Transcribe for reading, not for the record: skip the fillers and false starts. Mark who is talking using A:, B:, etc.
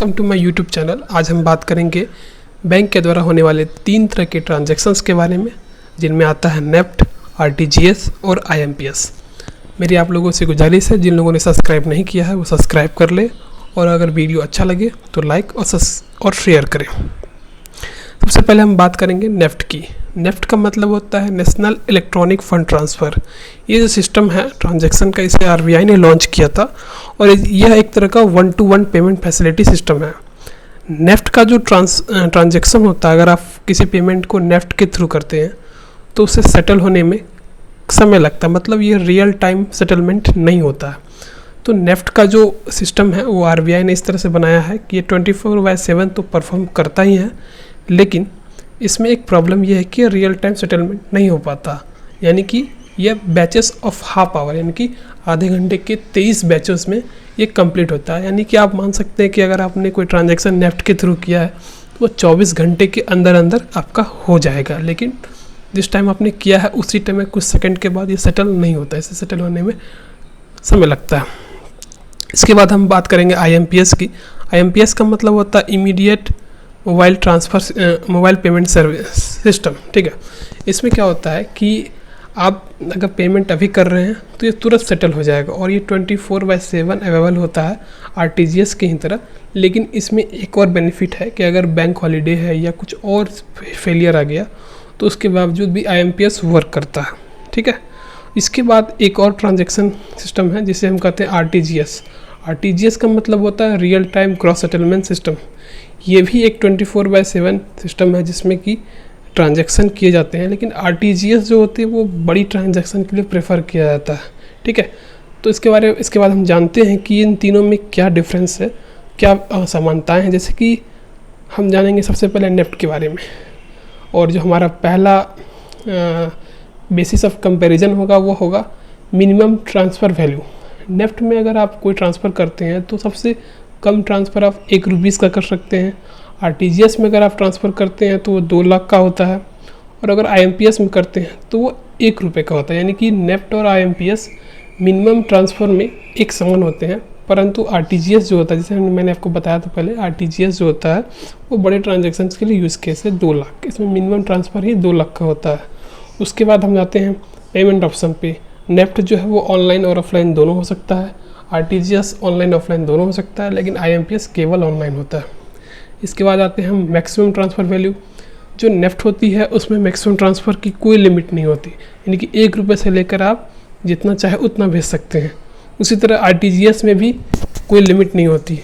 A: Welcome to my YouTube channel. आज हम बात करेंगे बैंक के द्वारा होने वाले 3 तरह के ट्रांजैक्शंस के बारे में, जिनमें आता है नेफ्ट, आरटीजीएस और आईएमपीएस। मेरी आप लोगों से गुजारिश है, जिन लोगों ने सब्सक्राइब नहीं किया है वो सब्सक्राइब कर ले, और अगर वीडियो अच्छा लगे तो लाइक और शेयर करें। सबसे पहले हम बात करेंगे नेफ्ट की। नेफ्ट का मतलब होता है नेशनल इलेक्ट्रॉनिक फ़ंड ट्रांसफ़र। ये जो सिस्टम है ट्रांजैक्शन का, इसे आरबीआई ने लॉन्च किया था और यह एक तरह का 1-to-1 पेमेंट फैसिलिटी सिस्टम है। नेफ्ट का जो ट्रांजैक्शन होता है, अगर आप किसी पेमेंट को नेफ्ट के थ्रू करते हैं तो उसे सेटल होने में समय लगता है, मतलब ये रियल टाइम सेटलमेंट नहीं होता है। तो नेफ्ट का जो सिस्टम है वो आरबीआई ने इस तरह से बनाया है कि ये 24/7 तो परफॉर्म करता ही है, लेकिन इसमें एक प्रॉब्लम यह है कि रियल टाइम सेटलमेंट नहीं हो पाता। यानी कि यह बैचेस ऑफ हाफ आवर, यानी कि आधे घंटे के 23 बैचेस में ये कंप्लीट होता है। यानी कि आप मान सकते हैं कि अगर आपने कोई ट्रांजैक्शन नेफ्ट के थ्रू किया है तो वो 24 घंटे के अंदर अंदर आपका हो जाएगा, लेकिन जिस टाइम आपने किया है उसी टाइम में कुछ सेकंड के बाद ये सेटल नहीं होता है। इसे सेटल होने में समय लगता है। इसके बाद हम बात करेंगे आईएमपीएस की। आईएमपीएस का मतलब होता है immediate mobile payment service system. ठीक है, इसमें क्या होता है कि आप अगर पेमेंट अभी कर रहे हैं तो ये तुरंत सेटल हो जाएगा, और ये 24/7 अवेलेबल होता है आरटीजीएस की ही तरह। लेकिन इसमें एक और बेनिफिट है कि अगर बैंक हॉलीडे है या कुछ और फेलियर आ गया तो उसके बावजूद भी आईएमपीएस वर्क करता है। ठीक है, इसके बाद एक और ट्रांजैक्शन सिस्टम है जिसे हम कहते हैं आरटीजीएस। आरटीजीएस का मतलब होता है real time gross settlement system. ये भी एक 24/7 सिस्टम है जिसमें कि ट्रांजैक्शन किए जाते हैं, लेकिन आरटीजीएस जो होती है वो बड़ी ट्रांजैक्शन के लिए प्रेफर किया जाता है। ठीक है, तो इसके बाद हम जानते हैं कि इन तीनों में क्या डिफरेंस है, क्या समानताएं हैं। जैसे कि हम जानेंगे सबसे पहले नेफ्ट के बारे में, और जो हमारा पहला बेसिस ऑफ कंपैरिजन होगा वो होगा मिनिमम ट्रांसफ़र वैल्यू। नेफ्ट में अगर आप कोई ट्रांसफ़र करते हैं तो सबसे कम ट्रांसफ़र आप 1 रुपीज़ का कर सकते हैं। आरटीजीएस में अगर आप ट्रांसफ़र करते हैं तो वो 2 लाख का होता है, और अगर आईएमपीएस में करते हैं तो वो 1 रुपये का होता है। यानी कि नेफ्ट और आईएमपीएस मिनिमम ट्रांसफ़र में एक समान होते हैं, परंतु आरटीजीएस जो होता है, जैसे मैंने आपको बताया था पहले, आरटीजीएस जो होता है वो बड़े ट्रांजेक्शन्स के लिए यूज़ केस है 2 लाख। इसमें मिनिमम ट्रांसफ़र ही 2 लाख का होता है। उसके बाद हम जाते हैं पेमेंट ऑप्शन पे। नेफ्ट जो है वो ऑनलाइन और ऑफलाइन दोनों हो सकता है, आरटीजीएस ऑनलाइन ऑफलाइन दोनों हो सकता है, लेकिन आईएमपीएस केवल ऑनलाइन होता है। इसके बाद आते हैं हम मैक्सिमम ट्रांसफ़र वैल्यू। जो नेफ्ट होती है उसमें मैक्सिमम ट्रांसफ़र की कोई लिमिट नहीं होती, यानी कि 1 रुपये से लेकर आप जितना चाहे उतना भेज सकते हैं। उसी तरह आरटीजीएस में भी कोई लिमिट नहीं होती,